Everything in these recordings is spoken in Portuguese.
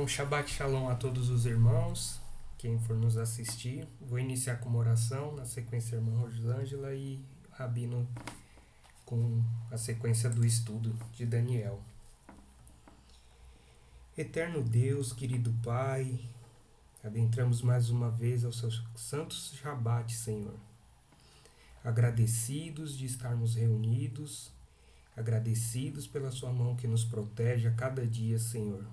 Shabbat Shalom a todos os irmãos, quem for nos assistir. Vou iniciar com uma oração, na sequência a irmã Rosângela e Rabino com a sequência do estudo de Daniel. Eterno Deus, querido Pai, adentramos mais uma vez aos seus santos Shabbat, Senhor. Agradecidos de estarmos reunidos, agradecidos pela sua mão que nos protege a cada dia, Senhor.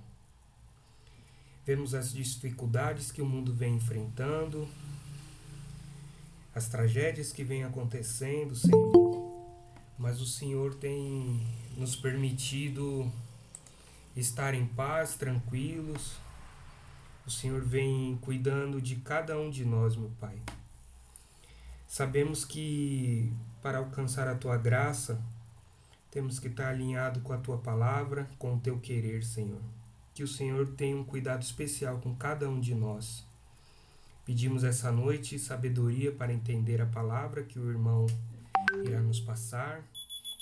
Vemos as dificuldades que o mundo vem enfrentando, as tragédias que vêm acontecendo, Senhor. Mas o Senhor tem nos permitido estar em paz, tranquilos. O Senhor vem cuidando de cada um de nós, meu Pai. Sabemos que para alcançar a Tua graça, temos que estar alinhado com a Tua palavra, com o Teu querer, Senhor. Que o Senhor tenha um cuidado especial com cada um de nós. Pedimos essa noite sabedoria para entender a palavra que o irmão irá nos passar,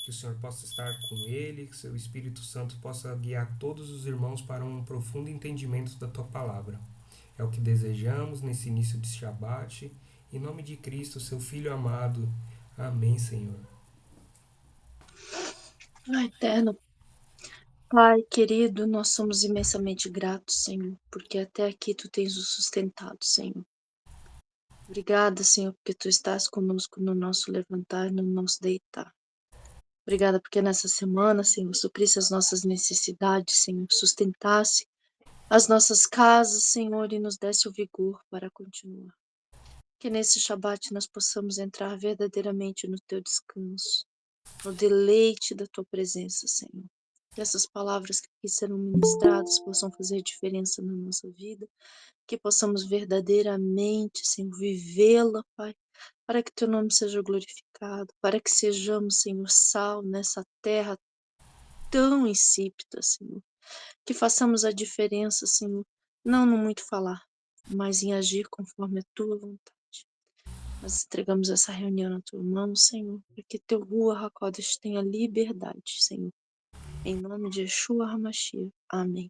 que o Senhor possa estar com ele, que seu Espírito Santo possa guiar todos os irmãos para um profundo entendimento da Tua palavra. É o que desejamos nesse início de Shabbat. Em nome de Cristo, seu Filho amado. Amém, Senhor. Eterno Pai querido, nós somos imensamente gratos, Senhor, porque até aqui Tu tens o sustentado, Senhor. Obrigada, Senhor, porque Tu estás conosco no nosso levantar e no nosso deitar. Obrigada porque nessa semana, Senhor, suprisse as nossas necessidades, Senhor, sustentasse as nossas casas, Senhor, e nos desse o vigor para continuar. Que nesse Shabat nós possamos entrar verdadeiramente no Teu descanso, no deleite da Tua presença, Senhor. Que essas palavras que aqui serão ministradas possam fazer diferença na nossa vida, que possamos verdadeiramente, Senhor, vivê-la, Pai, para que Teu nome seja glorificado, para que sejamos, Senhor, sal nessa terra tão insípida, Senhor. Que façamos a diferença, Senhor, não no muito falar, mas em agir conforme a Tua vontade. Nós entregamos essa reunião na Tua mão, Senhor, para que Teu Ruach HaKodesh tenha liberdade, Senhor. Em nome de Yeshua HaMashiach. Amém.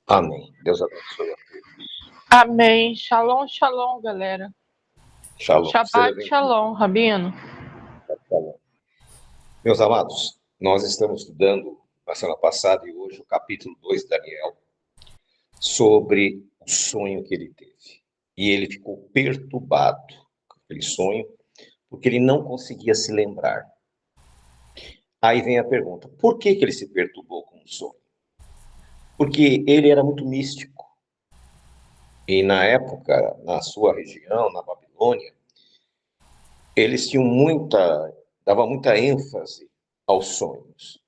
Amém. Deus abençoe a todos. Amém. Shalom, shalom, galera. Shalom. Shabbat shalom, Rabino. Shalom. Meus amados, nós estamos estudando na semana passada e hoje o capítulo 2 de Daniel sobre o sonho que ele teve. E ele ficou perturbado com aquele sonho porque ele não conseguia se lembrar. Aí vem a pergunta, por que ele se perturbou com o sonho? Porque ele era muito místico. E na época, na sua região, na Babilônia, eles tinham dava muita ênfase aos sonhos.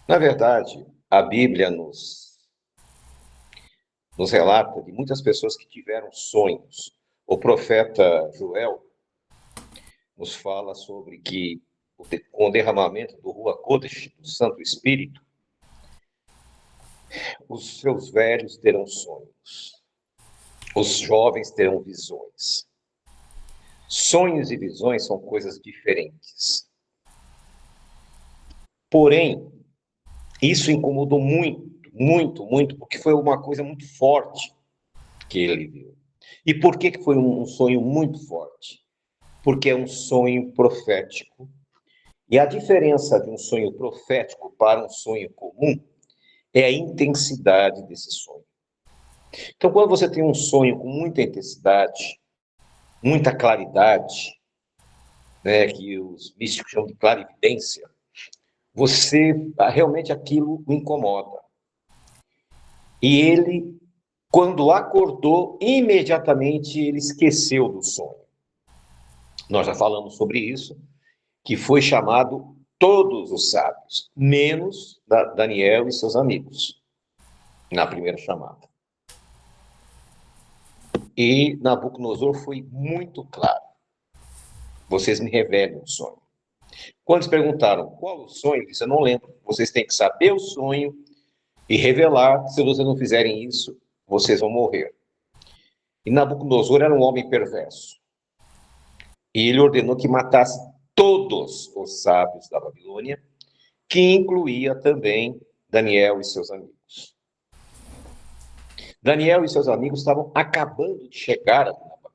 Na verdade, a Bíblia nos relata de muitas pessoas que tiveram sonhos. O profeta Joel nos fala sobre que com o derramamento do Ruach HaKodesh, do Santo Espírito, os seus velhos terão sonhos. Os jovens terão visões. Sonhos e visões são coisas diferentes. Porém, isso incomodou muito, porque foi uma coisa muito forte que ele viu. E por que foi um sonho muito forte? Porque é um sonho profético. E a diferença de um sonho profético para um sonho comum é a intensidade desse sonho. Então, quando você tem um sonho com muita intensidade, muita claridade, né, que os místicos chamam de clarividência, realmente aquilo o incomoda. E ele, quando acordou, imediatamente ele esqueceu do sonho. Nós já falamos sobre isso, que foi chamado todos os sábios, menos Daniel e seus amigos, na primeira chamada. E Nabucodonosor foi muito claro. Vocês me revelem o sonho. Quando eles perguntaram qual o sonho, ele disse, eu não lembro. Vocês têm que saber o sonho e revelar. Se vocês não fizerem isso, vocês vão morrer. E Nabucodonosor era um homem perverso. E ele ordenou que matasse todos os sábios da Babilônia, que incluía também Daniel e seus amigos. Daniel e seus amigos estavam acabando de chegar na Babilônia.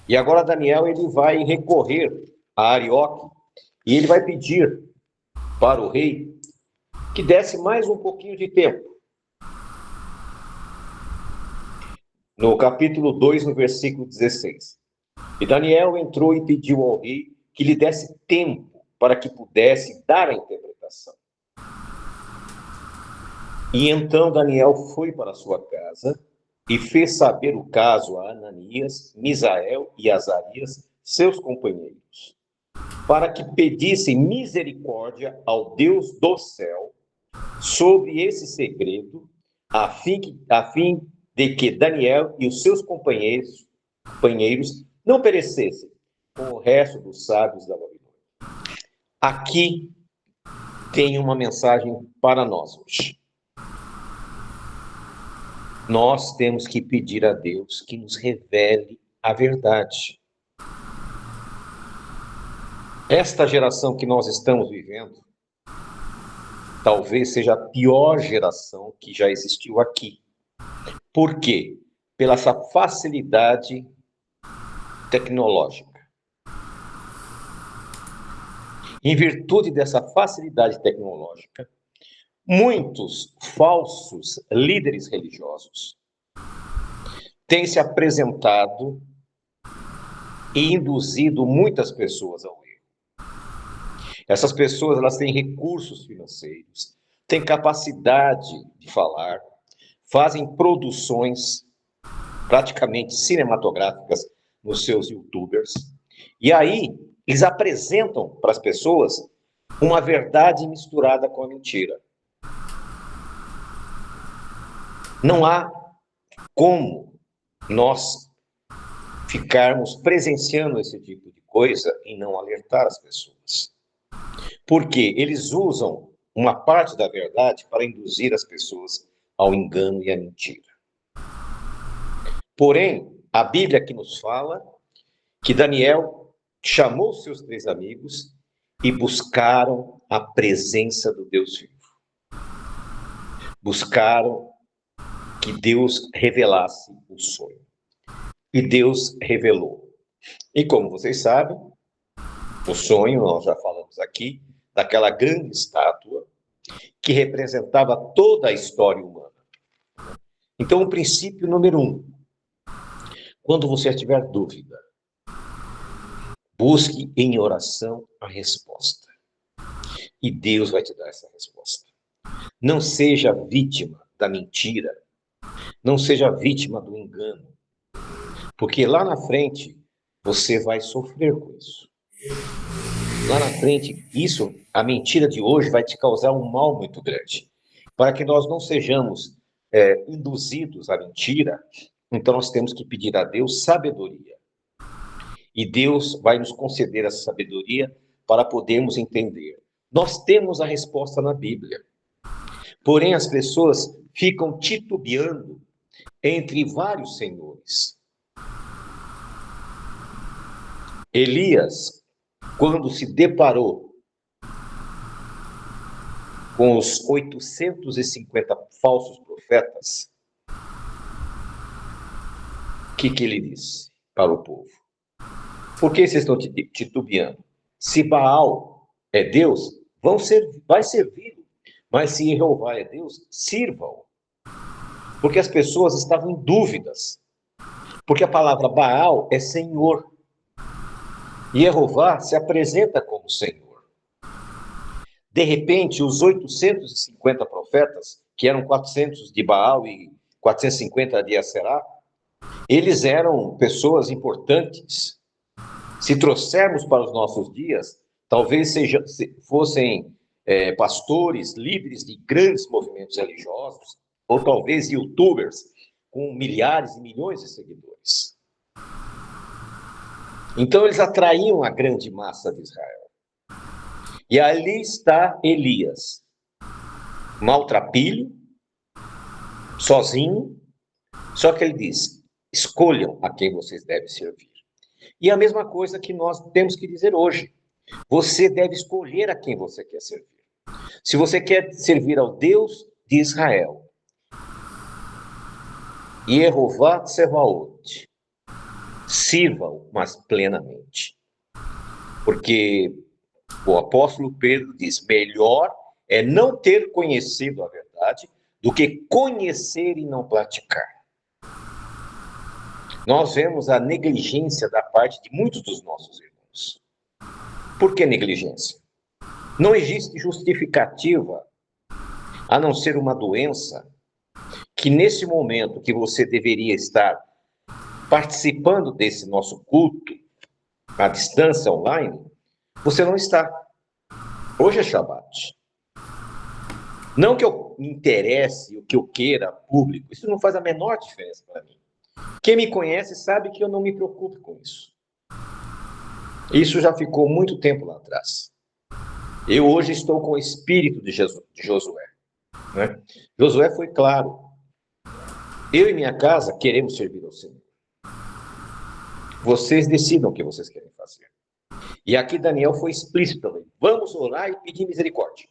E agora Daniel ele vai recorrer a Arioque e ele vai pedir para o rei que desse mais um pouquinho de tempo. No capítulo 2, no versículo 16. E Daniel entrou e pediu ao rei que lhe desse tempo para que pudesse dar a interpretação. E então Daniel foi para sua casa e fez saber o caso a Ananias, Misael e Azarias, seus companheiros, para que pedissem misericórdia ao Deus do céu sobre esse segredo, a fim de que Daniel e os seus companheiros não perecessem com o resto dos sábios da Babilônia. Aqui tem uma mensagem para nós hoje. Nós temos que pedir a Deus que nos revele a verdade. Esta geração que nós estamos vivendo, talvez seja a pior geração que já existiu aqui. Por quê? Pela essa facilidade tecnológica. Em virtude dessa facilidade tecnológica, muitos falsos líderes religiosos têm se apresentado e induzido muitas pessoas ao erro. Essas pessoas, elas têm recursos financeiros, têm capacidade de falar, fazem produções praticamente cinematográficas nos seus YouTubers, e aí eles apresentam para as pessoas uma verdade misturada com a mentira. Não há como nós ficarmos presenciando esse tipo de coisa e não alertar as pessoas. Porque eles usam uma parte da verdade para induzir as pessoas ao engano e à mentira. Porém, a Bíblia aqui nos fala que Daniel chamou seus 3 amigos e buscaram a presença do Deus vivo. Buscaram que Deus revelasse o sonho. E Deus revelou. E como vocês sabem, o sonho, nós já falamos aqui, daquela grande estátua que representava toda a história humana. Então, o princípio número 1, quando você tiver dúvida, busque em oração a resposta. E Deus vai te dar essa resposta. Não seja vítima da mentira. Não seja vítima do engano. Porque lá na frente, você vai sofrer com isso. Lá na frente, a mentira de hoje vai te causar um mal muito grande. Para que nós não sejamos induzidos à mentira, então nós temos que pedir a Deus sabedoria. E Deus vai nos conceder essa sabedoria para podermos entender. Nós temos a resposta na Bíblia. Porém, as pessoas ficam titubeando entre vários senhores. Elias, quando se deparou com os 850 falsos profetas, o que ele disse para o povo? Por que vocês estão titubeando? Se Baal é Deus, vai servir. Mas se Jeová é Deus, sirvam. Porque as pessoas estavam em dúvidas. Porque a palavra Baal é Senhor. E Jeová se apresenta como Senhor. De repente, os 850 profetas, que eram 400 de Baal e 450 de Aserá, eles eram pessoas importantes. Se trouxermos para os nossos dias, talvez fossem pastores, líderes de grandes movimentos religiosos, ou talvez youtubers com milhares e milhões de seguidores. Então, eles atraíam a grande massa de Israel. E ali está Elias, maltrapilho, sozinho, só que ele diz, escolham a quem vocês devem servir. E a mesma coisa que nós temos que dizer hoje. Você deve escolher a quem você quer servir. Se você quer servir ao Deus de Israel, Yehová Tsevaot, sirva-o, mas plenamente. Porque o apóstolo Pedro diz, melhor é não ter conhecido a verdade do que conhecer e não praticar. Nós vemos a negligência da parte de muitos dos nossos irmãos. Por que negligência? Não existe justificativa, a não ser uma doença, que nesse momento que você deveria estar participando desse nosso culto, à distância, online, você não está. Hoje é Shabat. Não que eu me interesse, o que eu queira, público, isso não faz a menor diferença para mim. Quem me conhece sabe que eu não me preocupo com isso. Isso já ficou muito tempo lá atrás. Eu hoje estou com o espírito de Josué. Né? Josué foi claro. Eu e minha casa queremos servir ao Senhor. Vocês decidam o que vocês querem fazer. E aqui Daniel foi explícito também. Vamos orar e pedir misericórdia.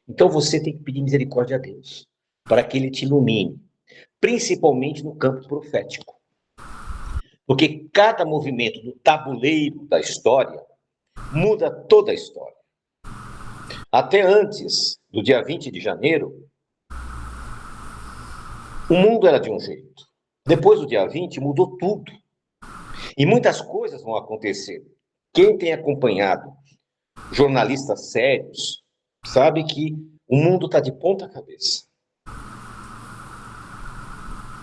Então você tem que pedir misericórdia a Deus, para que Ele te ilumine, principalmente no campo profético. Porque cada movimento do tabuleiro da história muda toda a história. Até antes do dia 20 de janeiro, o mundo era de um jeito. Depois do dia 20, mudou tudo. E muitas coisas vão acontecer. Quem tem acompanhado jornalistas sérios sabe que o mundo está de ponta cabeça.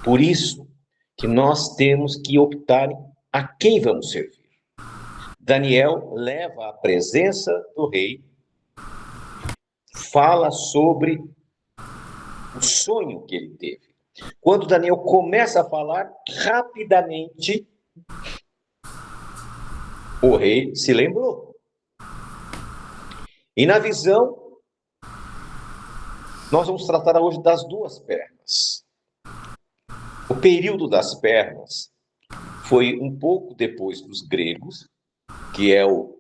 Por isso que nós temos que optar a quem vamos servir. Daniel leva à presença do rei, fala sobre o sonho que ele teve. Quando Daniel começa a falar, rapidamente o rei se lembrou. E na visão, nós vamos tratar hoje das duas pernas. O período das pernas foi um pouco depois dos gregos, que é o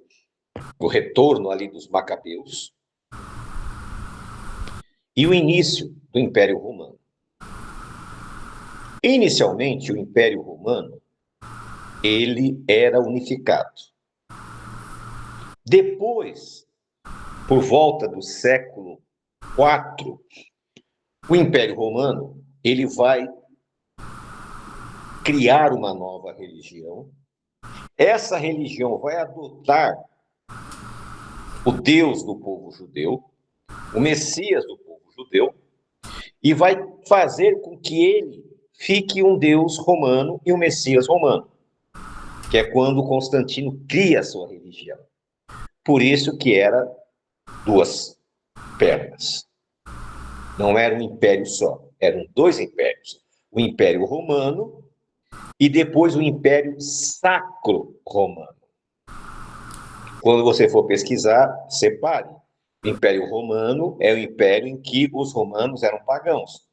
retorno ali dos macabeus, e o início do Império Romano. Inicialmente, o Império Romano, ele era unificado. Depois, por volta do século IV, o Império Romano, ele vai criar uma nova religião. Essa religião vai adotar o Deus do povo judeu, o Messias do povo judeu, e vai fazer com que ele fique um Deus romano e um Messias romano, que é quando Constantino cria a sua religião. Por isso que era duas pernas. Não era um império só, eram dois impérios. O Império Romano e depois o Império Sacro Romano. Quando você for pesquisar, separe. O Império Romano é o império em que os romanos eram pagãos.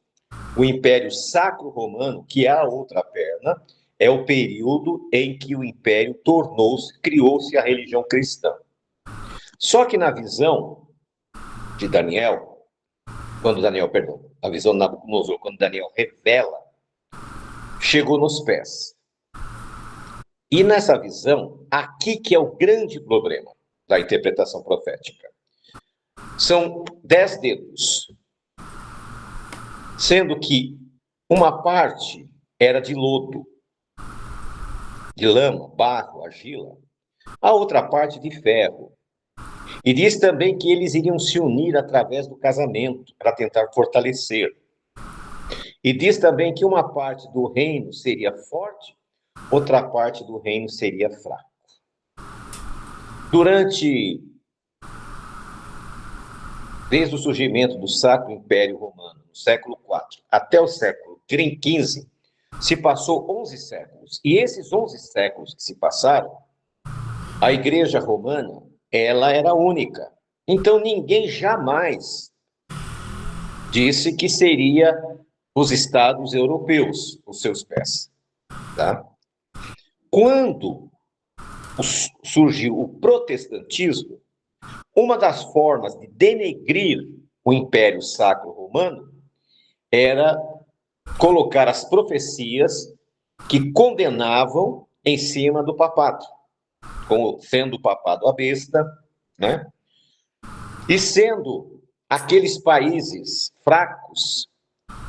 O Império Sacro Romano, que é a outra perna, é o período em que o império criou-se a religião cristã. Só que na visão de Daniel, a visão de Nabucodonosor, quando Daniel revela, chegou nos pés. E nessa visão, aqui que é o grande problema da interpretação profética. São 10 dedos, sendo que uma parte era de lodo, de lama, barro, argila, a outra parte de ferro. E diz também que eles iriam se unir através do casamento para tentar fortalecer. E diz também que uma parte do reino seria forte, outra parte do reino seria fraco. Desde o surgimento do Sacro Império Romano, no século IV, até o século XV, se passou 11 séculos. E esses 11 séculos que se passaram, a Igreja Romana, ela era única. Então, ninguém jamais disse que seria os estados europeus os seus pés. Tá? Quando surgiu o protestantismo, Uma das formas de denegrir o Império Sacro Romano era colocar as profecias que condenavam em cima do papado, como sendo o papado a besta, né? E sendo aqueles países fracos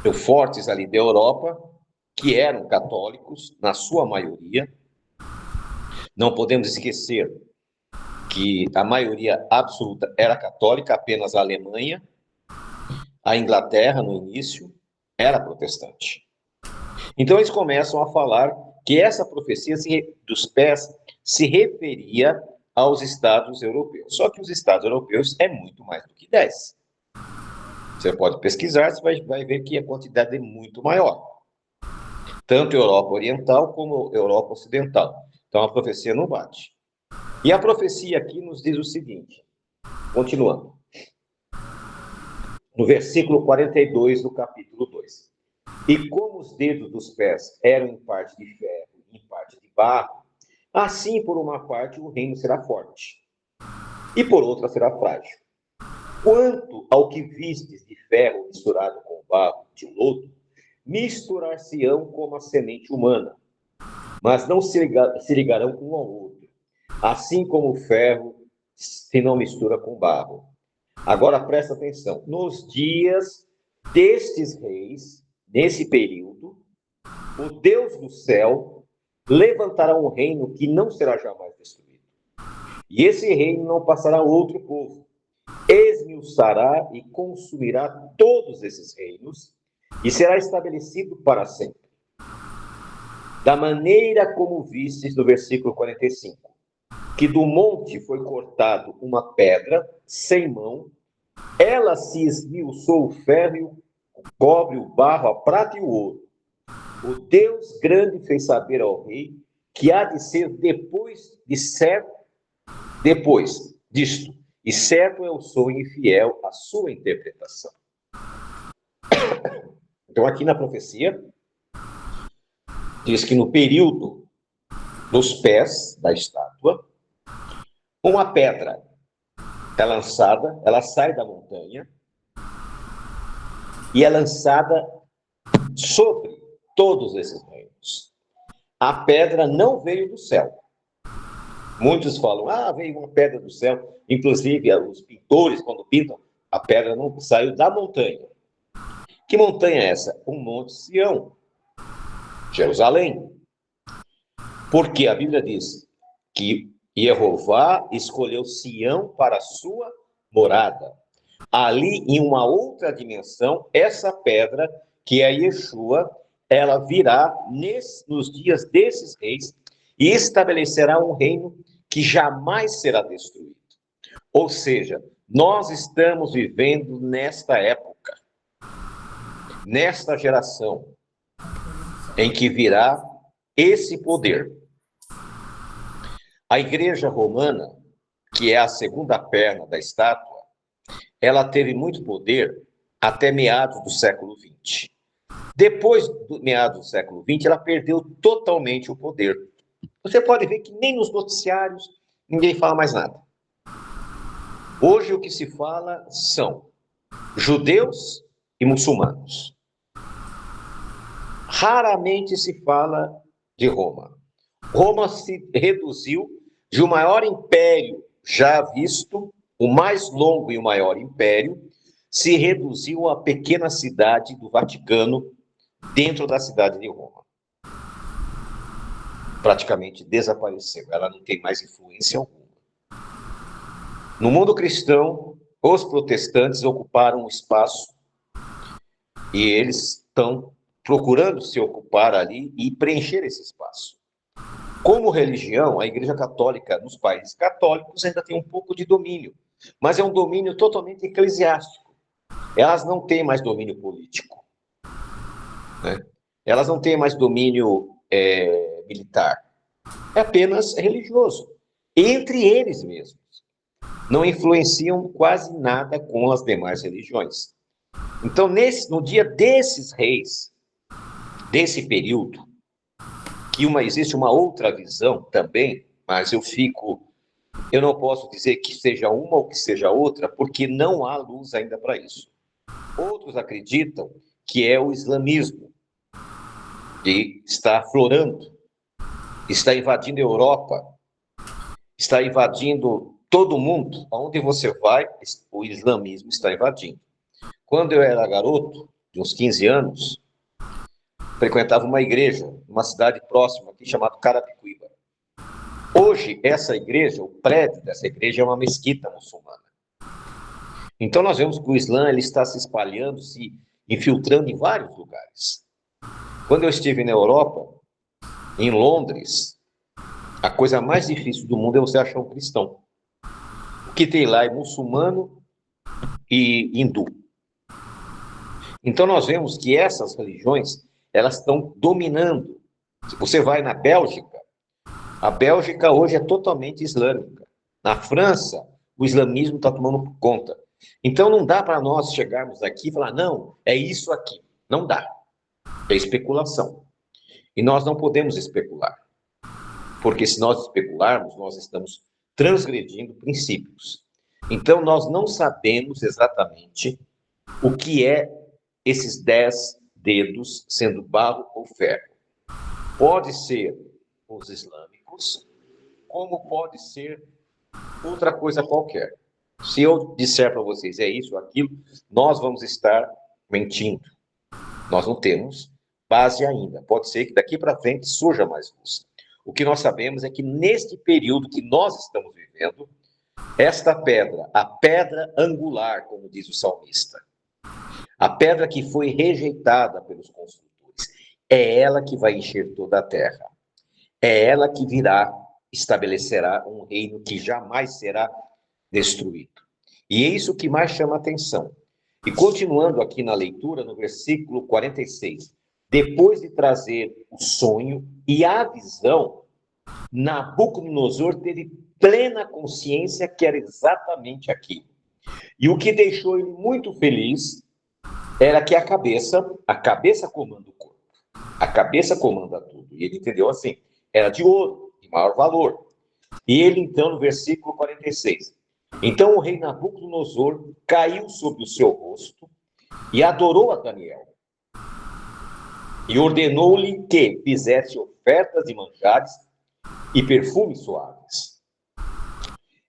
ou fortes ali da Europa, que eram católicos, na sua maioria. Não podemos esquecer que a maioria absoluta era católica, apenas a Alemanha, a Inglaterra, no início, era protestante. Então, eles começam a falar que essa profecia dos pés se referia aos Estados europeus. Só que os Estados europeus é muito mais do que 10. Você pode pesquisar, você vai ver que a quantidade é muito maior. Tanto Europa Oriental como Europa Ocidental. Então, a profecia não bate. E a profecia aqui nos diz o seguinte, continuando. No versículo 42 do capítulo 2. E como os dedos dos pés eram em parte de ferro e em parte de barro, assim por uma parte o reino será forte, e por outra será frágil. Quanto ao que vistes de ferro misturado com barro de lodo, misturar-se-ão como a semente humana, mas não se ligarão um ao outro, assim como o ferro se não mistura com barro. Agora presta atenção, nos dias destes reis, nesse período, o Deus do céu levantará um reino que não será jamais destruído. E esse reino não passará a outro povo. Esmiuçará e consumirá todos esses reinos e será estabelecido para sempre. Da maneira como vistes no versículo 45, que do monte foi cortado uma pedra sem mão, ela se esmiuçou o ferro e o cobre, o barro, a prata e o ouro. O Deus grande fez saber ao rei que há de ser depois disto, e certo é o sonho e fiel a sua interpretação. Então, aqui na profecia, diz que no período dos pés da estátua, uma pedra é lançada, ela sai da montanha e é lançada sobre todos esses reinos. A pedra não veio do céu. Muitos falam, veio uma pedra do céu. Inclusive, os pintores, quando pintam, a pedra não saiu da montanha. Que montanha é essa? Um monte Sião, Jerusalém. Porque a Bíblia diz que Jeová escolheu Sião para a sua morada. Ali, em uma outra dimensão, essa pedra, que é Yeshua, ela virá nos dias desses reis e estabelecerá um reino que jamais será destruído. Ou seja, nós estamos vivendo nesta época, nesta geração, em que virá esse poder. A Igreja Romana, que é a segunda perna da estátua, ela teve muito poder até meados do século XX. Depois do meados do século XX, ela perdeu totalmente o poder. Você pode ver que nem nos noticiários ninguém fala mais nada. Hoje o que se fala são judeus e muçulmanos. Raramente se fala de Roma. Roma se reduziu de o maior império já visto, o mais longo e o maior império, se reduziu à pequena cidade do Vaticano, dentro da cidade de Roma. Praticamente desapareceu, ela não tem mais influência alguma. No mundo cristão, os protestantes ocuparam um espaço e eles estão procurando se ocupar ali e preencher esse espaço. Como religião, a Igreja Católica, nos países católicos, ainda tem um pouco de domínio, mas é um domínio totalmente eclesiástico. Elas não têm mais domínio político, né? Elas não têm mais domínio militar. É apenas religioso, entre eles mesmos. Não influenciam quase nada com as demais religiões. Então, no dia desses reis, desse período, que existe uma outra visão também, mas eu fico Eu não posso dizer que seja uma ou que seja outra, porque não há luz ainda para isso. Outros acreditam que é o islamismo, que está aflorando, está invadindo a Europa, está invadindo todo mundo. Aonde você vai, o islamismo está invadindo. Quando eu era garoto, de uns 15 anos, frequentava uma igreja, numa cidade próxima aqui, chamada Carapicuíba. Hoje, essa igreja, o prédio dessa igreja é uma mesquita muçulmana. Então, nós vemos que o Islã ele está se espalhando, se infiltrando em vários lugares. Quando eu estive na Europa, em Londres, a coisa mais difícil do mundo é você achar um cristão. O que tem lá é muçulmano e hindu. Então, nós vemos que essas religiões, elas estão dominando. Se você vai na Bélgica, a Bélgica hoje é totalmente islâmica. Na França, o islamismo está tomando conta. Então, não dá para nós chegarmos aqui e falar, não, é isso aqui. Não dá. É especulação. E nós não podemos especular. Porque se nós especularmos, nós estamos transgredindo princípios. Então, nós não sabemos exatamente o que é esses 10 dedos sendo barro ou ferro. Pode ser os islâmicos, como pode ser outra coisa qualquer. Se eu disser para vocês é isso ou aquilo, nós vamos estar mentindo. Nós não temos base ainda. Pode ser que daqui para frente surja mais luz. O que nós sabemos é que neste período que nós estamos vivendo, esta pedra, a pedra angular, como diz o salmista, a pedra que foi rejeitada pelos construtores, é ela que vai encher toda a terra. É ela que virá, estabelecerá um reino que jamais será destruído. E é isso que mais chama a atenção. E continuando aqui na leitura, no versículo 46, depois de trazer o sonho e a visão, Nabucodonosor teve plena consciência que era exatamente aquilo. E o que deixou ele muito feliz era que a cabeça comanda o corpo. A cabeça comanda tudo. E ele entendeu assim, era de ouro, de maior valor. E ele, então, no versículo 46, então o rei Nabucodonosor caiu sobre o seu rosto e adorou a Daniel. E ordenou-lhe que fizesse ofertas de manjares e perfumes suaves.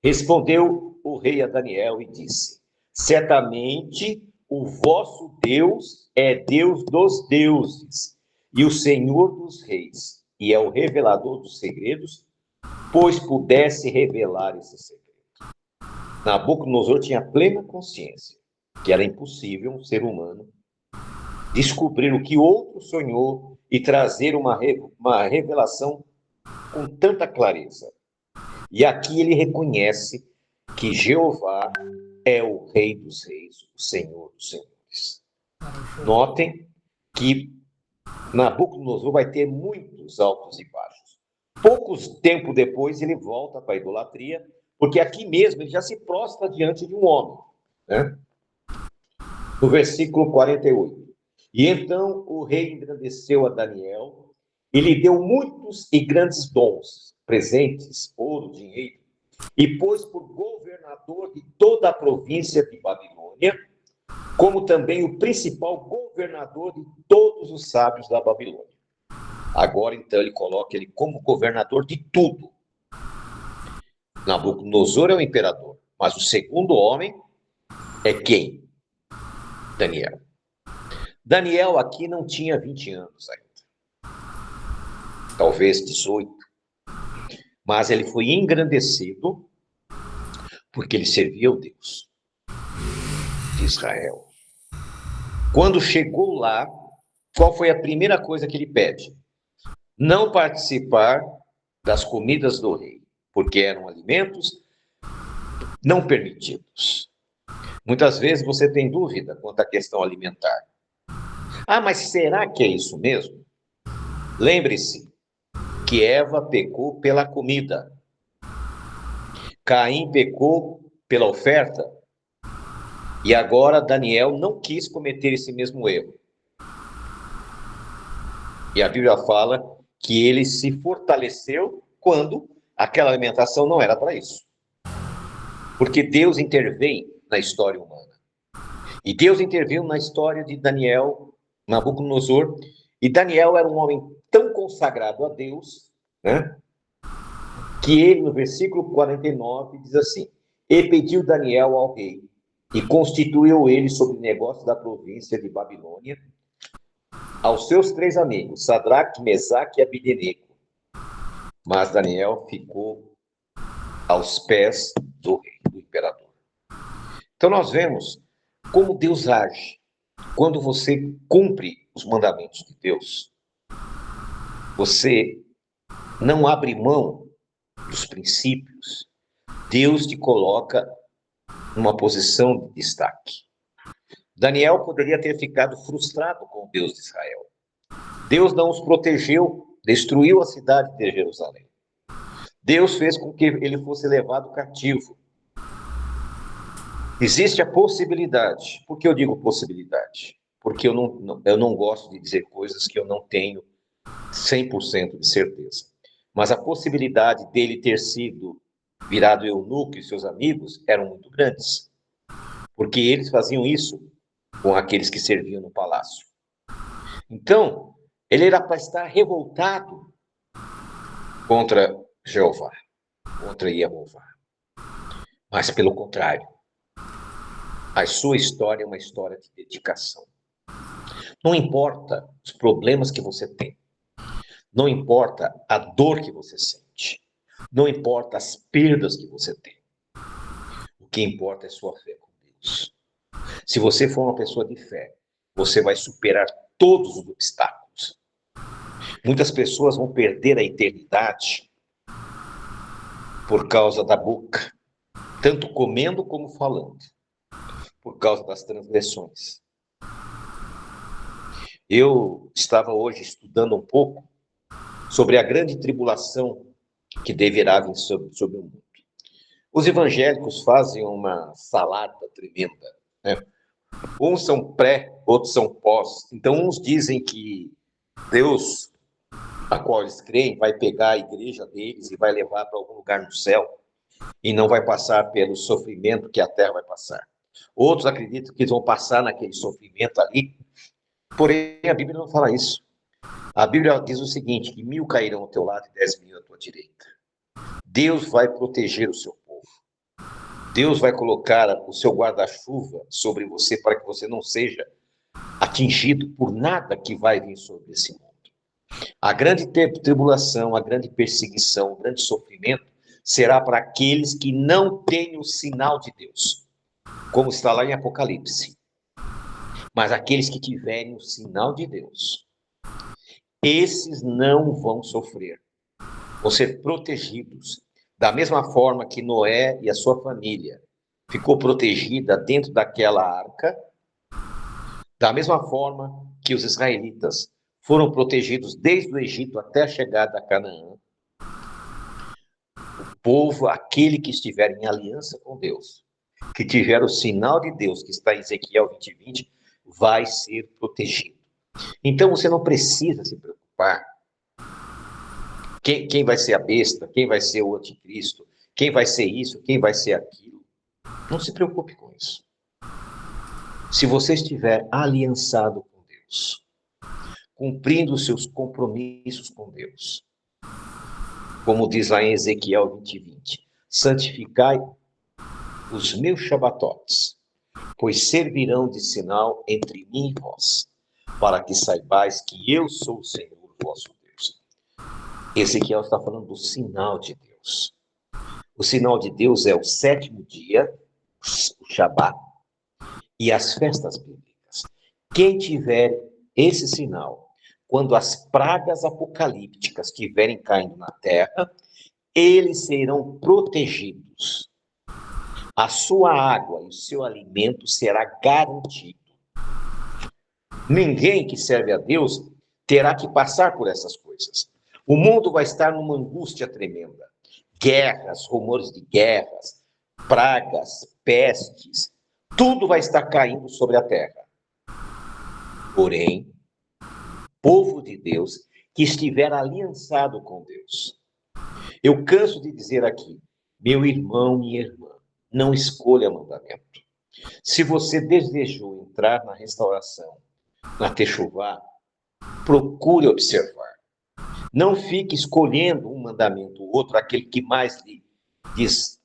Respondeu o rei a Daniel e disse, certamente o vosso Deus é Deus dos deuses e o Senhor dos reis, e é o revelador dos segredos, pois pudesse revelar esse segredo. Nabucodonosor tinha plena consciência que era impossível um ser humano descobrir o que outro sonhou e trazer uma revelação com tanta clareza. E aqui ele reconhece que Jeová é o Rei dos Reis, o Senhor dos Senhores. Notem que Nabucodonosor vai ter muitos altos e baixos. Poucos tempo depois ele volta para a idolatria, porque aqui mesmo ele já se prostra diante de um homem, né? No versículo 48. E então o rei engrandeceu a Daniel e lhe deu muitos e grandes dons, presentes, ouro, dinheiro, e pôs por governador de toda a província de Babilônia, como também o principal governador de todos os sábios da Babilônia. Agora, então, ele coloca ele como governador de tudo. Nabucodonosor é o imperador, mas o segundo homem é quem? Daniel. Daniel aqui não tinha 20 anos ainda. Talvez 18. Mas ele foi engrandecido porque ele servia o Deus de Israel. Quando chegou lá, qual foi a primeira coisa que ele pede? Não participar das comidas do rei, porque eram alimentos não permitidos. Muitas vezes você tem dúvida quanto à questão alimentar. Ah, mas será que é isso mesmo? Lembre-se que Eva pecou pela comida. Caim pecou pela oferta. E agora Daniel não quis cometer esse mesmo erro. E a Bíblia fala que ele se fortaleceu quando aquela alimentação não era para isso. Porque Deus intervém na história humana. E Deus interveio na história de Daniel, Nabucodonosor, e Daniel era um homem tão consagrado a Deus, né, que ele, no versículo 49, diz assim: e pediu Daniel ao rei, e constituiu ele sobre o negócio da província de Babilônia, aos seus 3 amigos, Sadraque, Mesaque e Abdenego. Mas Daniel ficou aos pés do rei, do imperador. Então nós vemos como Deus age quando você cumpre os mandamentos de Deus. Você não abre mão dos princípios. Deus te coloca numa posição de destaque. Daniel poderia ter ficado frustrado com o Deus de Israel. Deus não os protegeu, destruiu a cidade de Jerusalém. Deus fez com que ele fosse levado cativo. Existe a possibilidade. Por que eu digo possibilidade? Porque eu não gosto de dizer coisas que eu não tenho 100% de certeza. Mas a possibilidade dele ter sido virado eunuco e seus amigos eram muito grandes. Porque eles faziam isso com aqueles que serviam no palácio. Então, ele era para estar revoltado contra Jeová, contra Jeová. Mas, pelo contrário, a sua história é uma história de dedicação. Não importa os problemas que você tem, não importa a dor que você sente, não importa as perdas que você tem. O que importa é sua fé com Deus. Se você for uma pessoa de fé, você vai superar todos os obstáculos. Muitas pessoas vão perder a eternidade por causa da boca, tanto comendo como falando, por causa das transgressões. Eu estava hoje estudando um pouco sobre a grande tribulação que deverá vir sobre o mundo. Os evangélicos fazem uma salada tremenda, né? Uns são pré, outros são pós. Então, uns dizem que Deus, a qual eles creem, vai pegar a igreja deles e vai levar para algum lugar no céu e não vai passar pelo sofrimento que a terra vai passar. Outros acreditam que eles vão passar naquele sofrimento ali, porém a Bíblia não fala isso. A Bíblia diz o seguinte, que 1000 cairão ao teu lado e 10.000 à tua direita. Deus vai proteger o seu povo. Deus vai colocar o seu guarda-chuva sobre você para que você não seja atingido por nada que vai vir sobre esse mundo. A grande tribulação, a grande perseguição, o grande sofrimento será para aqueles que não têm o sinal de Deus, como está lá em Apocalipse. Mas aqueles que tiverem o sinal de Deus, esses não vão sofrer, vão ser protegidos. Da mesma forma que Noé e a sua família ficou protegida dentro daquela arca, da mesma forma que os israelitas foram protegidos desde o Egito até a chegada a Canaã, o povo, aquele que estiver em aliança com Deus, que tiver o sinal de Deus, que está em Ezequiel 20:20, vai ser protegido. Então você não precisa se preocupar quem vai ser a besta, quem vai ser o anticristo, quem vai ser isso, quem vai ser aquilo. Não se preocupe com isso. Se você estiver aliançado com Deus, cumprindo os seus compromissos com Deus, como diz lá em Ezequiel 20:20, santificai os meus shabatotes, pois servirão de sinal entre mim e vós, para que saibais que eu sou o Senhor vosso Deus. Ezequiel está falando do sinal de Deus. O sinal de Deus é o 7º dia, o Shabat, e as festas bíblicas. Quem tiver esse sinal, quando as pragas apocalípticas estiverem caindo na terra, eles serão protegidos. A sua água e o seu alimento será garantido. Ninguém que serve a Deus terá que passar por essas coisas. O mundo vai estar numa angústia tremenda. Guerras, rumores de guerras, pragas, pestes, tudo vai estar caindo sobre a terra. Porém, o povo de Deus que estiver aliançado com Deus. Eu canso de dizer aqui, meu irmão, minha irmã, não escolha mandamento. Se você desejou entrar na restauração, na Techuvá, procure observar. Não fique escolhendo um mandamento ou outro, aquele que mais lhe diz,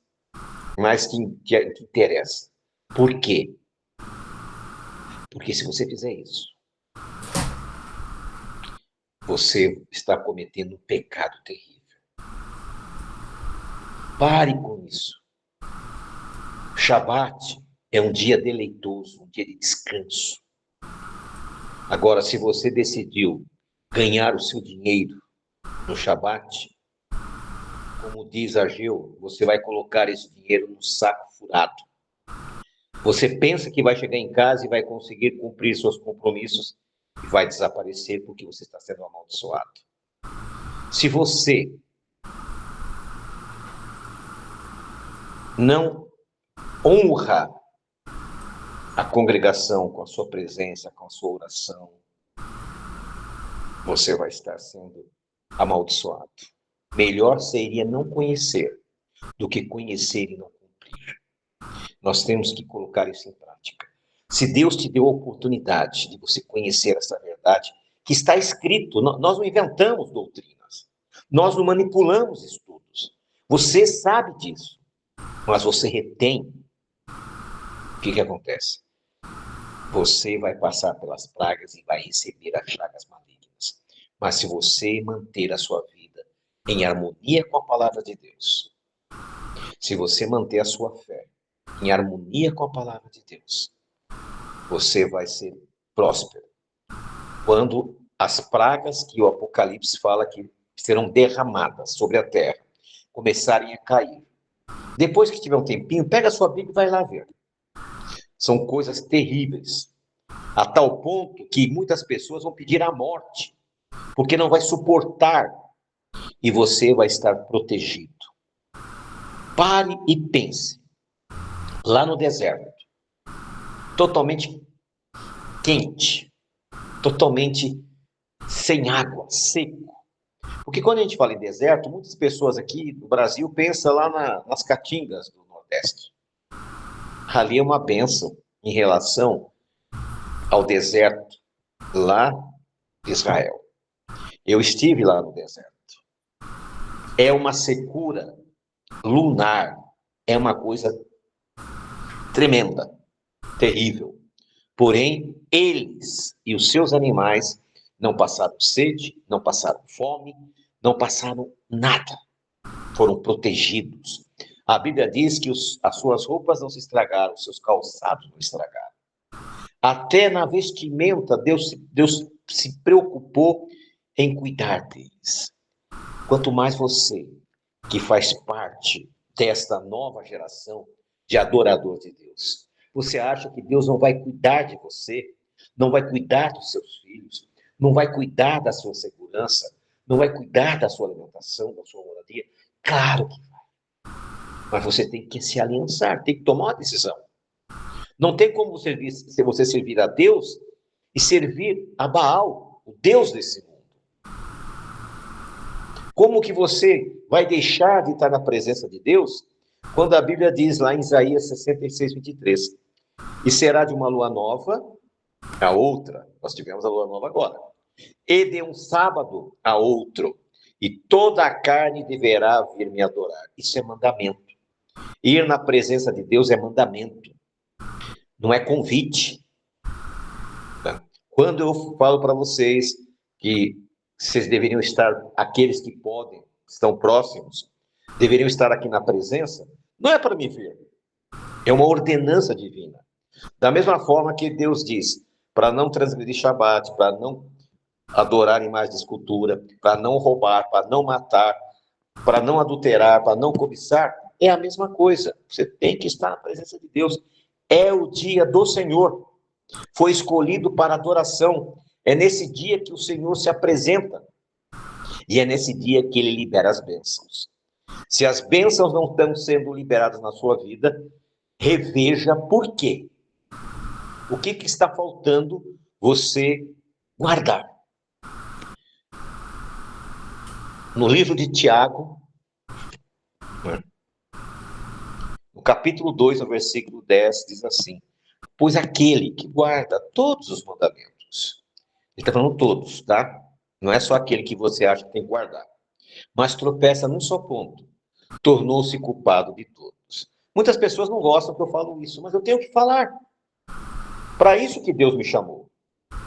mais que interessa. Por quê? Porque se você fizer isso, você está cometendo um pecado terrível. Pare com isso. Shabat é um dia deleitoso, um dia de descanso. Agora, se você decidiu ganhar o seu dinheiro no Shabat, como diz Ageu, você vai colocar esse dinheiro no saco furado. Você pensa que vai chegar em casa e vai conseguir cumprir seus compromissos e vai desaparecer porque você está sendo amaldiçoado. Se você não honra a congregação com a sua presença, com a sua oração, você vai estar sendo amaldiçoado. Melhor seria não conhecer do que conhecer e não cumprir. Nós temos que colocar isso em prática. Se Deus te deu a oportunidade de você conhecer essa verdade, que está escrito, nós não inventamos doutrinas, nós não manipulamos estudos. Você sabe disso, mas você retém. O que acontece? Você vai passar pelas pragas e vai receber as chagas malignas. Mas se você manter a sua vida em harmonia com a palavra de Deus, se você manter a sua fé em harmonia com a palavra de Deus, você vai ser próspero. Quando as pragas que o Apocalipse fala que serão derramadas sobre a terra começarem a cair. Depois que tiver um tempinho, pega a sua Bíblia e vai lá ver. São coisas terríveis, a tal ponto que muitas pessoas vão pedir a morte, porque não vai suportar, e você vai estar protegido. Pare e pense. Lá no deserto, totalmente quente, totalmente sem água, seco. Porque quando a gente fala em deserto, muitas pessoas aqui no Brasil pensam lá nas caatingas do Nordeste. Ali é uma bênção em relação ao deserto lá de Israel. Eu estive lá no deserto. É uma secura lunar, é uma coisa tremenda, terrível. Porém, eles e os seus animais não passaram sede, não passaram fome, não passaram nada. Foram protegidos. A Bíblia diz que as suas roupas não se estragaram, os seus calçados não estragaram. Até na vestimenta, Deus se preocupou em cuidar deles. Quanto mais você, que faz parte desta nova geração de adorador de Deus, você acha que Deus não vai cuidar de você, não vai cuidar dos seus filhos, não vai cuidar da sua segurança, não vai cuidar da sua alimentação, da sua moradia? Claro que vai. Mas você tem que se aliançar, tem que tomar uma decisão. Não tem como você servir a Deus e servir a Baal, o Deus desse mundo. Como que você vai deixar de estar na presença de Deus quando a Bíblia diz lá em Isaías 66, 23, e será de uma lua nova a outra, nós tivemos a lua nova agora, e de um sábado a outro, e toda a carne deverá vir me adorar. Isso é mandamento. Ir na presença de Deus é mandamento, não é convite. Quando eu falo para vocês que vocês deveriam estar, aqueles que podem, estão próximos, deveriam estar aqui na presença, não é para me ver, é uma ordenança divina. Da mesma forma que Deus diz, para não transgredir Shabat, para não adorar imagens de escultura, para não roubar, para não matar, para não adulterar, para não cobiçar, é a mesma coisa. Você tem que estar na presença de Deus. É o dia do Senhor. Foi escolhido para adoração. É nesse dia que o Senhor se apresenta. E é nesse dia que Ele libera as bênçãos. Se as bênçãos não estão sendo liberadas na sua vida, reveja por quê. O que está faltando você guardar? No livro de Tiago, no capítulo 2, no versículo 10, diz assim: pois aquele que guarda todos os mandamentos, ele está falando todos, tá? Não é só aquele que você acha que tem que guardar, mas tropeça num só ponto, tornou-se culpado de todos. Muitas pessoas não gostam que eu falo isso, mas eu tenho que falar. Para isso que Deus me chamou,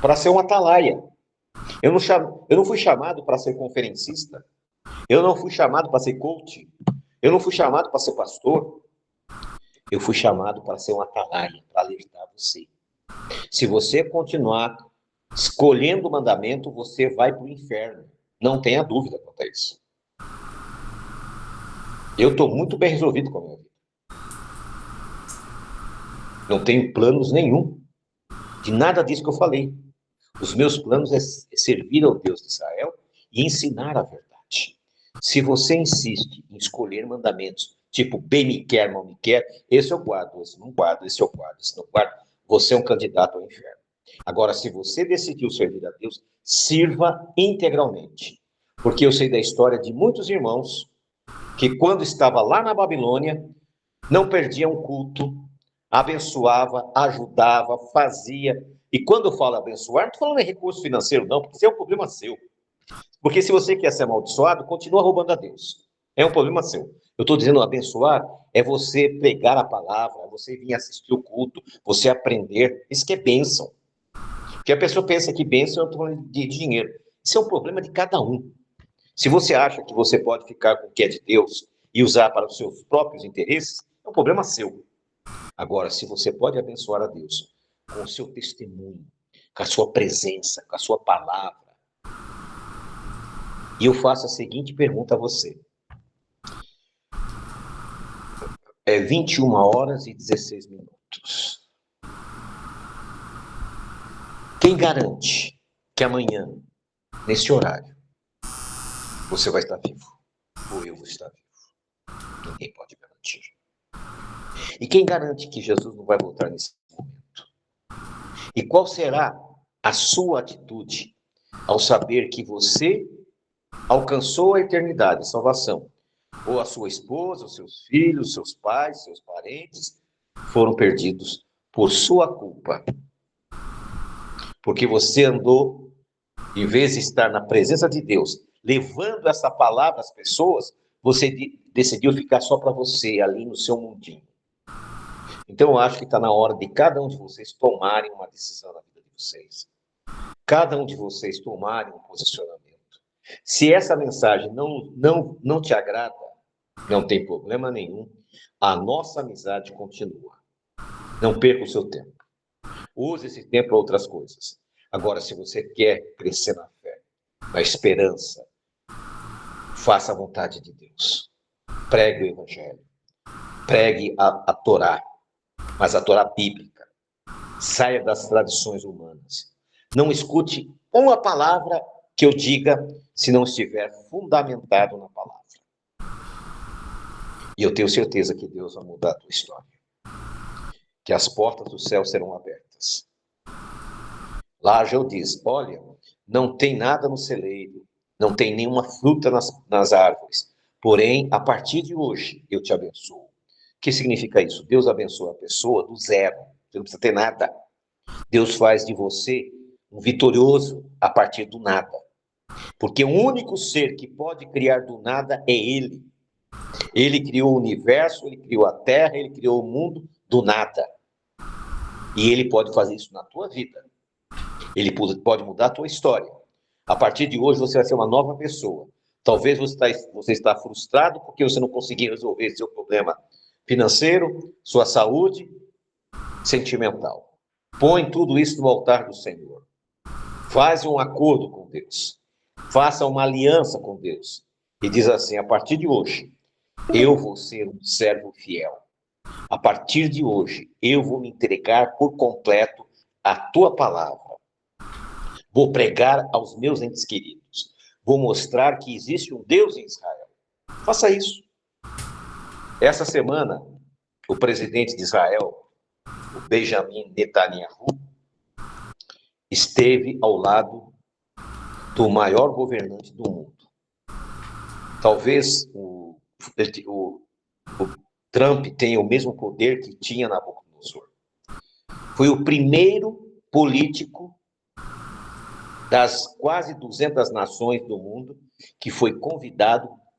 para ser um atalaia. Eu não fui chamado para ser conferencista, eu não fui chamado para ser coach, eu não fui chamado para ser pastor, eu fui chamado para ser um atalaia, para alertar você. Se você continuar escolhendo o mandamento, você vai para o inferno. Não tenha dúvida quanto a isso. Eu estou muito bem resolvido com a minha vida. Não tenho planos nenhum de nada disso que eu falei. Os meus planos é servir ao Deus de Israel e ensinar a verdade. Se você insiste em escolher mandamentos, tipo bem me quer, mal me quer, esse eu guardo, esse não guardo, esse eu guardo, esse não guardo, você é um candidato ao inferno. Agora, se você decidiu servir a Deus, sirva integralmente. Porque eu sei da história de muitos irmãos que, quando estava lá na Babilônia, não perdiam um culto, abençoava, ajudava, fazia. E quando eu falo abençoar, não estou falando em recurso financeiro, não, porque isso é um problema seu. Porque se você quer ser amaldiçoado, continua roubando a Deus. É um problema seu. Eu estou dizendo abençoar é você pregar a palavra, é você vir assistir o culto, você aprender. Isso que é bênção. Porque a pessoa pensa que bênção é um problema de dinheiro. Isso é um problema de cada um. Se você acha que você pode ficar com o que é de Deus e usar para os seus próprios interesses, é um problema seu. Agora, se você pode abençoar a Deus com o seu testemunho, com a sua presença, com a sua palavra, e eu faço a seguinte pergunta a você. É 21 horas e 16 minutos. Quem garante que amanhã, nesse horário, você vai estar vivo? Ou eu vou estar vivo? Ninguém pode garantir. E quem garante que Jesus não vai voltar nesse momento? E qual será a sua atitude ao saber que você alcançou a eternidade, a salvação? Ou a sua esposa, os seus filhos, seus pais, seus parentes foram perdidos por sua culpa. Porque você andou, em vez de estar na presença de Deus, levando essa palavra às pessoas, você decidiu ficar só para você, ali no seu mundinho. Então, eu acho que está na hora de cada um de vocês tomarem uma decisão na vida de vocês. Cada um de vocês tomarem um posicionamento. Se essa mensagem não te agrada, não tem problema nenhum, a nossa amizade continua. Não perca o seu tempo. Use esse tempo para outras coisas. Agora, se você quer crescer na fé, na esperança, faça a vontade de Deus. Pregue o Evangelho. Pregue a Torá, mas a Torá bíblica. Saia das tradições humanas. Não escute uma palavra que eu diga se não estiver fundamentado na palavra. E eu tenho certeza que Deus vai mudar a tua história. Que as portas do céu serão abertas. Lá Ageu diz, olha, não tem nada no celeiro, não tem nenhuma fruta nas árvores, porém, a partir de hoje, eu te abençoo. O que significa isso? Deus abençoa a pessoa do zero, você não precisa ter nada. Deus faz de você um vitorioso a partir do nada. Porque o único ser que pode criar do nada é Ele. Ele criou o universo, Ele criou a terra, Ele criou o mundo do nada. E Ele pode fazer isso na tua vida. Ele pode mudar a tua história. A partir de hoje você vai ser uma nova pessoa. Talvez você está frustrado porque você não conseguiu resolver seu problema financeiro, sua saúde, sentimental. Põe tudo isso no altar do Senhor. Faz um acordo com Deus. Faça uma aliança com Deus. E diz assim, a partir de hoje, eu vou ser um servo fiel. A partir de hoje, eu vou me entregar por completo à tua palavra. Vou pregar aos meus entes queridos. Vou mostrar que existe um Deus em Israel. Faça isso. Essa semana, o presidente de Israel, o Benjamin Netanyahu, esteve ao lado do maior governante do mundo. Talvez o Trump tenha o mesmo poder que tinha Nabucodonosor. Foi o primeiro político das quase 200 nações do mundo que foi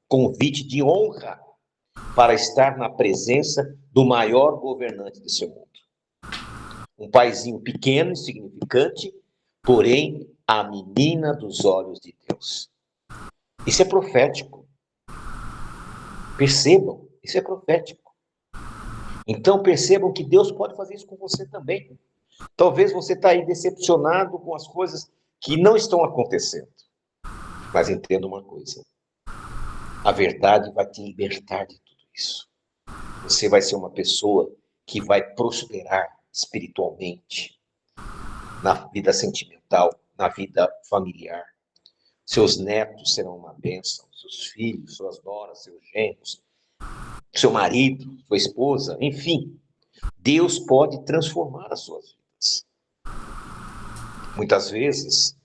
convite de honra para estar na presença do maior governante desse mundo. Um paizinho pequeno, insignificante, porém a menina dos olhos de Deus. Isso é profético. Percebam, isso é profético. Então percebam que Deus pode fazer isso com você também. Talvez você está aí decepcionado com as coisas que não estão acontecendo. Mas entenda uma coisa. A verdade vai te libertar de tudo isso. Você vai ser uma pessoa que vai prosperar espiritualmente, na vida sentimental, na vida familiar. Seus netos serão uma bênção, seus filhos, suas noras, seus genros, seu marido, sua esposa, enfim. Deus pode transformar as suas vidas. Muitas vezes,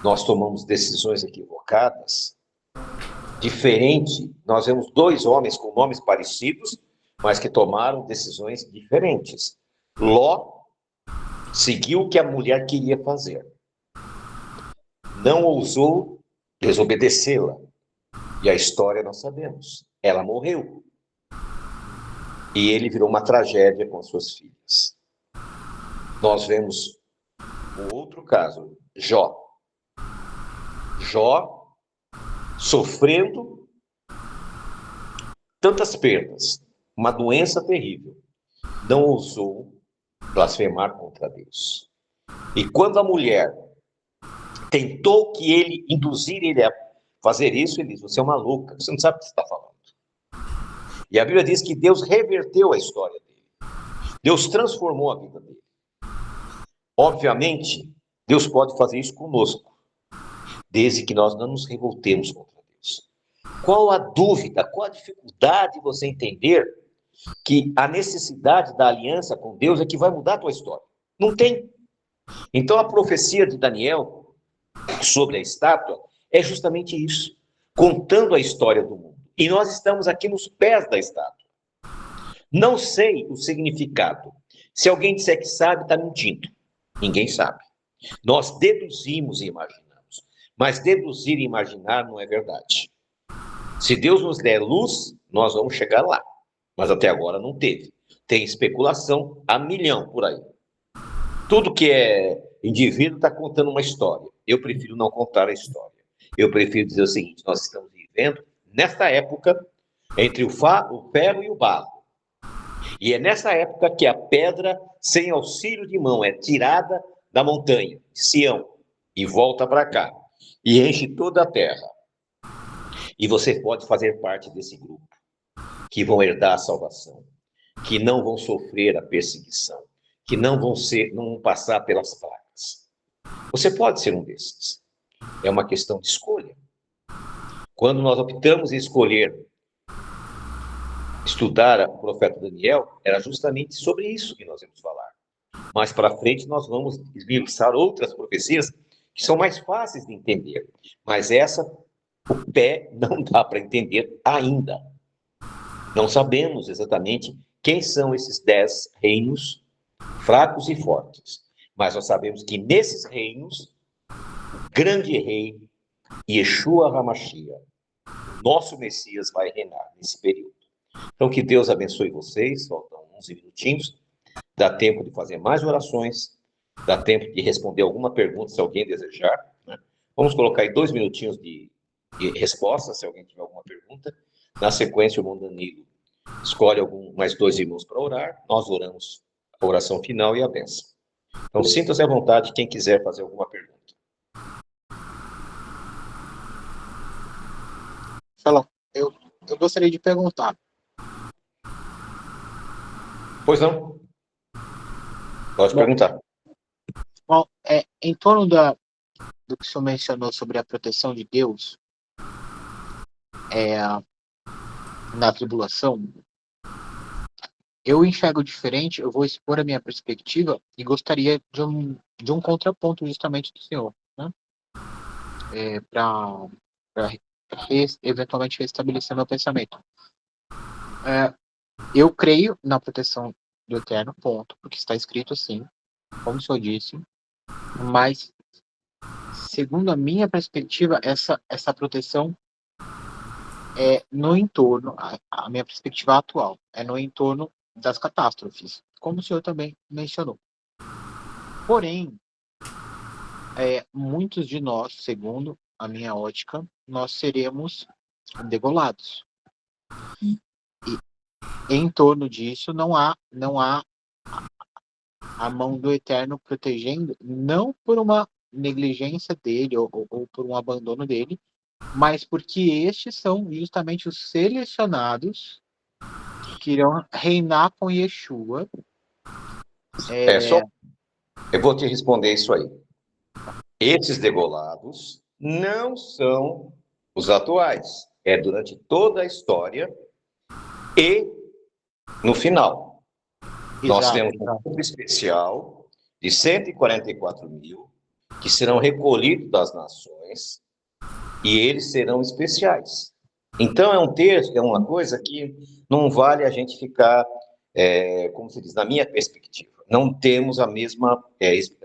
nós tomamos decisões equivocadas, diferente. Nós vemos dois homens com nomes parecidos, mas que tomaram decisões diferentes. Ló seguiu o que a mulher queria fazer. Não ousou desobedecê-la. E a história nós sabemos. Ela morreu. E ele virou uma tragédia com as suas filhas. Nós vemos o outro caso, Jó. Jó sofrendo tantas perdas, uma doença terrível, não ousou blasfemar contra Deus. E quando a mulher tentou induzir ele a fazer isso, ele disse: você é uma louca, você não sabe o que você está falando. E a Bíblia diz que Deus reverteu a história dele. Deus transformou a vida dele. Obviamente, Deus pode fazer isso conosco, desde que nós não nos revoltemos contra Deus. Qual a dúvida, qual a dificuldade de você entender que a necessidade da aliança com Deus é que vai mudar a tua história? Não tem. Então a profecia de Daniel sobre a estátua é justamente isso, contando a história do mundo. E nós estamos aqui nos pés da estátua. Não sei o significado. Se alguém disser que sabe, está mentindo. Ninguém sabe. Nós deduzimos e imaginamos. Mas deduzir e imaginar não é verdade. Se Deus nos der luz, nós vamos chegar lá. Mas até agora não teve. Tem especulação a milhão por aí. Tudo que é indivíduo está contando uma história. Eu prefiro não contar a história. Eu prefiro dizer o seguinte: nós estamos vivendo nesta época entre o ferro e o barro. E é nessa época que a pedra, sem auxílio de mão, é tirada da montanha, de Sião, e volta para cá, e enche toda a terra. E você pode fazer parte desse grupo, que vão herdar a salvação, que não vão sofrer a perseguição, que não vão passar pelas pragas. Você pode ser um desses. É uma questão de escolha. Quando nós optamos em escolher estudar o profeta Daniel, era justamente sobre isso que nós vamos falar. Mais para frente nós vamos esmiuçar outras profecias que são mais fáceis de entender. Mas essa, o pé não dá para entender ainda. Não sabemos exatamente quem são esses 10 reinos fracos e fortes. Mas nós sabemos que nesses reinos, o grande rei, Yeshua HaMashiach, nosso Messias, vai reinar nesse período. Então, que Deus abençoe vocês. Faltam 11 minutinhos. Dá tempo de fazer mais orações. Dá tempo de responder alguma pergunta, se alguém desejar. Né? Vamos colocar aí 2 minutinhos de resposta, se alguém tiver alguma pergunta. Na sequência, o irmão Danilo escolhe mais 2 irmãos para orar. Nós oramos a oração final e a bênção. Então, sinta-se à vontade, quem quiser fazer alguma pergunta. Shalom, eu gostaria de perguntar. Pois não? Pode perguntar. Bom, em torno do que o senhor mencionou sobre a proteção de Deus na tribulação, eu enxergo diferente. Eu vou expor a minha perspectiva e gostaria de um contraponto justamente do senhor, né? Para eventualmente restabelecer meu pensamento. Eu creio na proteção do Eterno, ponto, porque está escrito assim, como o senhor disse, mas, segundo a minha perspectiva, essa proteção é no entorno, a minha perspectiva atual, é no entorno das catástrofes, como o senhor também mencionou. Porém, muitos de nós, segundo a minha ótica, nós seremos degolados. E em torno disso não há a mão do Eterno protegendo, não por uma negligência dele ou por um abandono dele, mas porque estes são justamente os selecionados que irão reinar com Yeshua. Eu vou te responder isso aí. Esses degolados não são os atuais. É durante toda a história e no final. Nós temos um grupo especial de 144 mil que serão recolhidos das nações e eles serão especiais. Então, é um texto, é uma coisa que não vale a gente ficar, como se diz, na minha perspectiva. Não temos a mesma,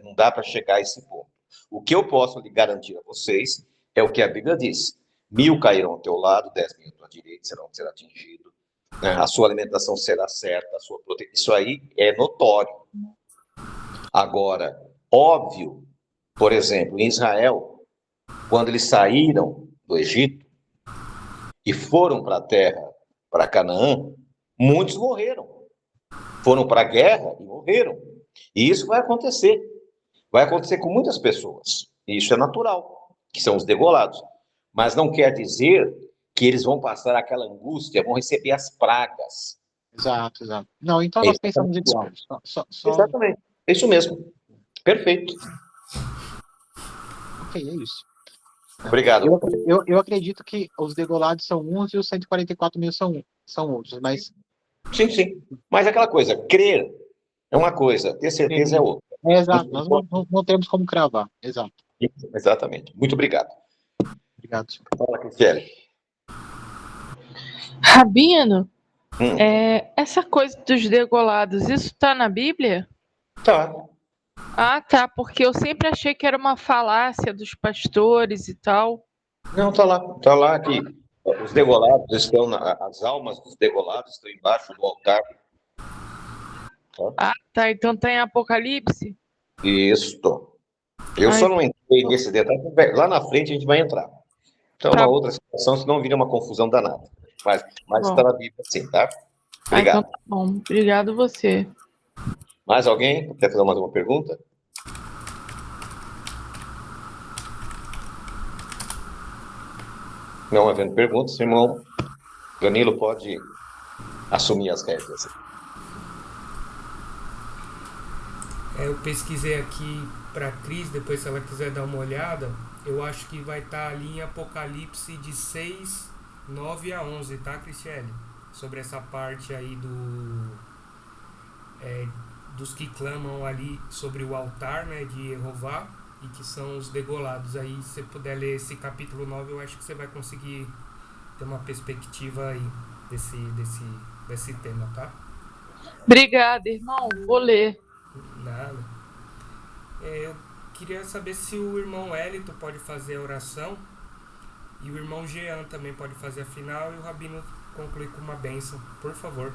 não dá para chegar a esse ponto. O que eu posso lhe garantir a vocês é o que a Bíblia diz. 1000 cairão ao teu lado, 10.000 à tua direita, serão atingidos. A sua alimentação será certa, a sua proteção. Isso aí é notório. Agora, óbvio, por exemplo, em Israel, quando eles saíram do Egito e foram para a terra, para Canaã, muitos morreram. Foram para a guerra e morreram. E isso vai acontecer. Vai acontecer com muitas pessoas. E isso é natural, que são os degolados. Mas não quer dizer que eles vão passar aquela angústia, vão receber as pragas. Exato. Não, então nós pensamos igual. Exatamente. É isso mesmo. Perfeito. Ok, é isso. Obrigado. Eu acredito que os degolados são uns e os 144 mil são outros, mas... Sim. Mas aquela coisa, crer é uma coisa, ter certeza é outra. Exato, nós não temos como cravar. Exato. Exatamente. Muito obrigado. Obrigado, senhor. Fala, Cristiane. Rabino, essa coisa dos degolados, isso está na Bíblia? Tá. Ah, tá, porque eu sempre achei que era uma falácia dos pastores e tal. Não, tá lá que os degolados estão, as almas dos degolados estão embaixo do altar. Ah, tá, então tá em Apocalipse? Isso. Eu só não entrei nesse detalhe, lá na frente a gente vai entrar. Então, uma outra situação, senão vira uma confusão danada. Mas está na Bíblia, sim, tá? Obrigado. Então tá bom. Obrigado você. Mais alguém? Quer fazer mais uma pergunta? Não havendo perguntas, irmão Danilo pode assumir as rédeas. Eu pesquisei aqui para a Cris, depois se ela quiser dar uma olhada, eu acho que vai estar ali em Apocalipse de 6, 9 a 11, tá, Cristiane? Sobre essa parte aí dos que clamam ali sobre o altar, né, de Jeová, e que são os degolados. Aí, se você puder ler esse capítulo 9, eu acho que você vai conseguir ter uma perspectiva aí desse tema, tá? Obrigada, irmão. Vou ler. Nada. Eu queria saber se o irmão Elito pode fazer a oração e o irmão Jean também pode fazer a final e o Rabino concluir com uma bênção, por favor.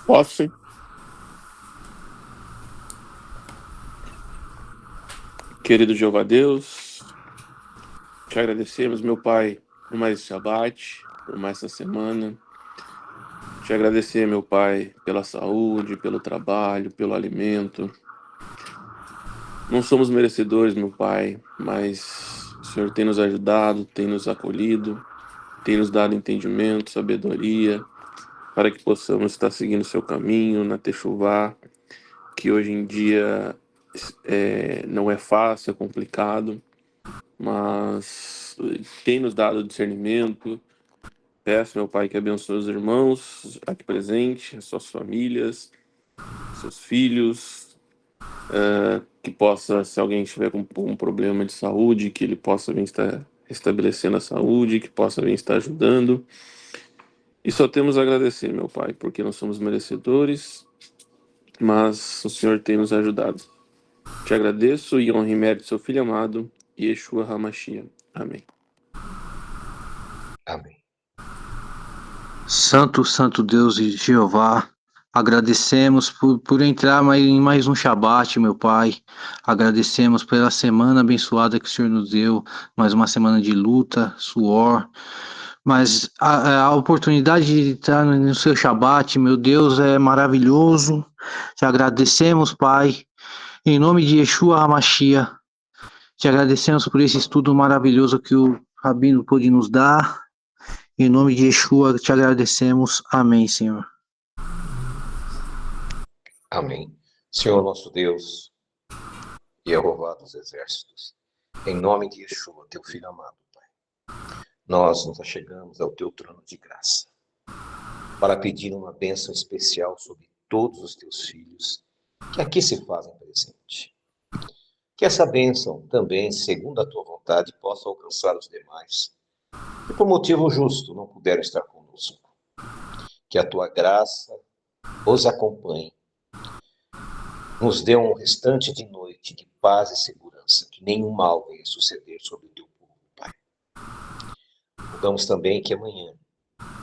Posso sim. Querido Jeová Deus, te agradecemos, meu Pai, por mais esse Shabbat, por mais essa semana. Te agradecer, meu Pai, pela saúde, pelo trabalho, pelo alimento. Não somos merecedores, meu Pai, mas o Senhor tem nos ajudado, tem nos acolhido, tem nos dado entendimento, sabedoria, para que possamos estar seguindo o seu caminho na Techuvá, que hoje em dia não é fácil, é complicado, mas tem nos dado discernimento. Peço, meu Pai, que abençoe os irmãos aqui presentes, as suas famílias, seus filhos, que possa, se alguém estiver com um problema de saúde, que ele possa vir estar restabelecendo a saúde, que possa vir estar ajudando. E só temos a agradecer, meu Pai, porque não somos merecedores, mas o Senhor tem nos ajudado. Te agradeço e honro e mérito do seu Filho amado, Yeshua HaMashiach. Amém. Amém. Santo, Santo Deus e Jeová, agradecemos por entrar em mais um Shabat, meu Pai. Agradecemos pela semana abençoada que o Senhor nos deu, mais uma semana de luta, suor. Mas a oportunidade de estar no seu Shabat, meu Deus, é maravilhoso. Te agradecemos, Pai, em nome de Yeshua HaMashiach. Te agradecemos por esse estudo maravilhoso que o Rabino pôde nos dar. Em nome de Yeshua, te agradecemos. Amém, Senhor. Amém. Senhor nosso Deus, Jeová dos exércitos, em nome de Yeshua, teu Filho amado, Pai, nós nos achegamos ao teu trono de graça para pedir uma bênção especial sobre todos os teus filhos que aqui se fazem presente. Que essa bênção também, segundo a tua vontade, possa alcançar os demais que por motivo justo não puderam estar conosco. Que a tua graça os acompanhe, nos dê um restante de noite de paz e segurança, que nenhum mal venha suceder sobre o teu povo, Pai. Rogamos também que amanhã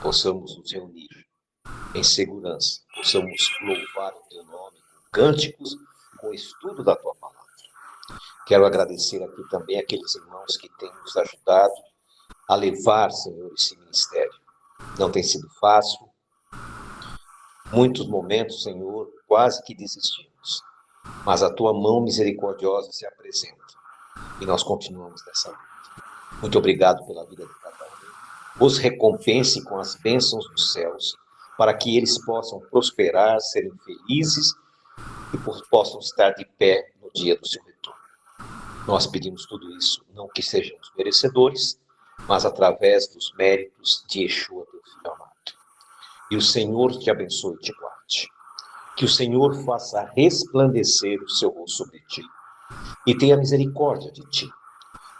possamos nos reunir em segurança, possamos louvar o teu nome com cânticos, com o estudo da tua palavra. Quero agradecer aqui também aqueles irmãos que têm nos ajudado a levar, Senhor, esse ministério. Não tem sido fácil. Muitos momentos, Senhor, quase que desistimos. Mas a tua mão misericordiosa se apresenta. E nós continuamos nessa luta. Muito obrigado pela vida de cada um. Os recompense com as bênçãos dos céus, para que eles possam prosperar, serem felizes e possam estar de pé no dia do seu retorno. Nós pedimos tudo isso, não que sejamos merecedores, mas através dos méritos de Yeshua, teu Filho amado. E o Senhor te abençoe e te guarde. Que o Senhor faça resplandecer o seu rosto sobre ti e tenha misericórdia de ti.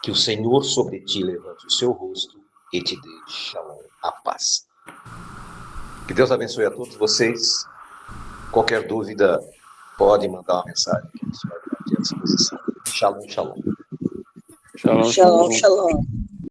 Que o Senhor sobre ti levante o seu rosto e te dê shalom, a paz. Que Deus abençoe a todos vocês. Qualquer dúvida, pode mandar uma mensagem que a gente vai estar à disposição. Shalom, shalom. Shalom, Shalom, shalom. shalom.